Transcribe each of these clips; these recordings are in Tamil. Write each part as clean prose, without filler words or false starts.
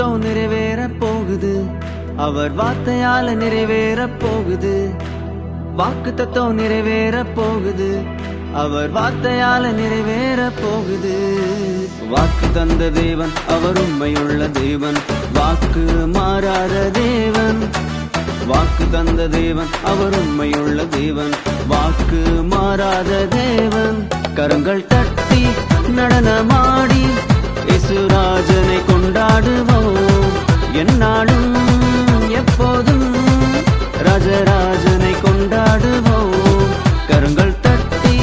தத்தம் நிறைவேற போகுது, அவர் வார்த்தையால நிறைவேற போகுது. வாக்கு தத்தம் நிறைவேற போகுது, அவர் வார்த்தையால நிறைவேற போகுது. வாக்கு தந்த தேவன் அவர் உண்மையுள்ள தேவன், வாக்கு மாறாத தேவன். வாக்கு தந்த தேவன் அவர் உண்மையுள்ள தேவன், வாக்கு மாறாத தேவன். கரங்கள் தட்டி நடனமாடி இயேசுராஜனை கொண்டாடுவோம். எந்நாளும் எப்போதும் ராஜராஜனை கொண்டாடுவோம். கரங்கள் தட்டி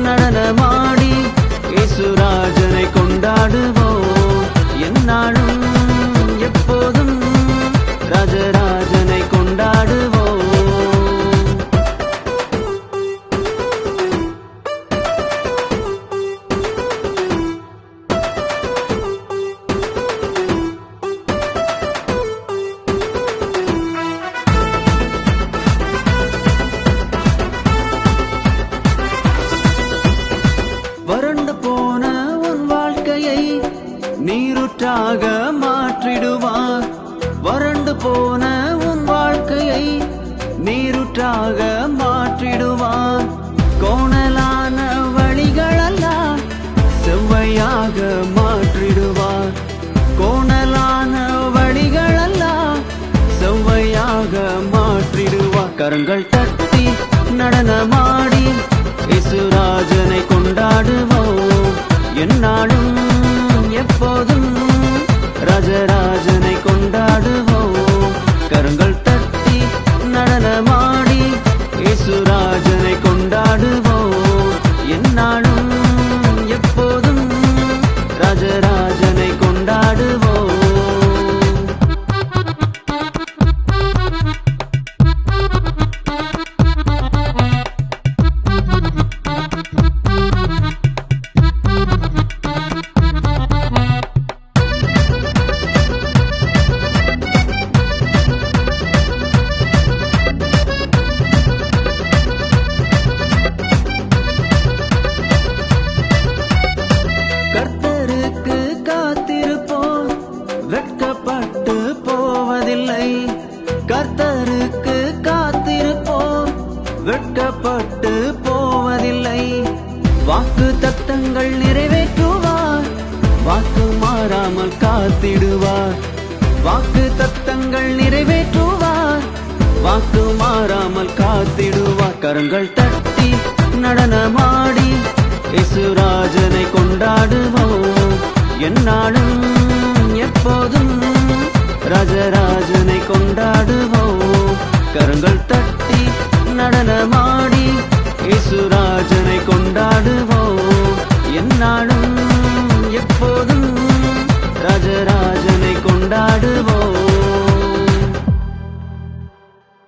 நடனமாடி இயேசுராஜனை கொண்டாடுவோம். எந்நாளும் எப்போதும் ராஜராஜனை கொண்டாடுவோம். வறண்டு போன உன் வாழ்க்கையை நீருற்றாக மாற்றிடுவார். வறண்டு போன உன் வாழ்க்கையை நீருற்றாக மாற்றிடுவார். கோணலான வழிகளெல்லாம் செவ்வையாக மாற்றிடுவார். கோணலான வழிகளெல்லாம் செவ்வையாக மாற்றிடுவார். கரங்கள் தட்டி நடனமாடி இயேசுராஜனை கொண்டாடுவோம். எந்நாளும் எப்போதும் ராஜராஜனை கொண்டாடுவோம். கரங்கள் தட்டி நடனமாடி இயேசுராஜனை கொண்டாடுவோம். எந்நாளும் எப்போதும் ராஜராஜனை கொண்டாடுவோம். கர்த்தருக்கு காத்திருப்போம், வெட்கப்பட்டு போவதில்லை. கர்த்தருக்கு காத்திருப்போம், வெட்கப்பட்டு போவதில்லை. வாக்கு தத்தங்கள் நிறைவேற்றுவார், வாக்கு மாறாமல் காத்திடுவார். வாக்கு தத்தங்கள் நிறைவேற்றுவார், வாக்கு மாறாமல் காத்திடுவார். கரங்கள் தட்டி நடனமாடி இயேசுராஜனை கொண்டாடுவோம். எந்நாளும் எப்போதும் ராஜராஜனை கொண்டாடுவோம். கரங்கள் தட்டி நடனமாடி இயேசு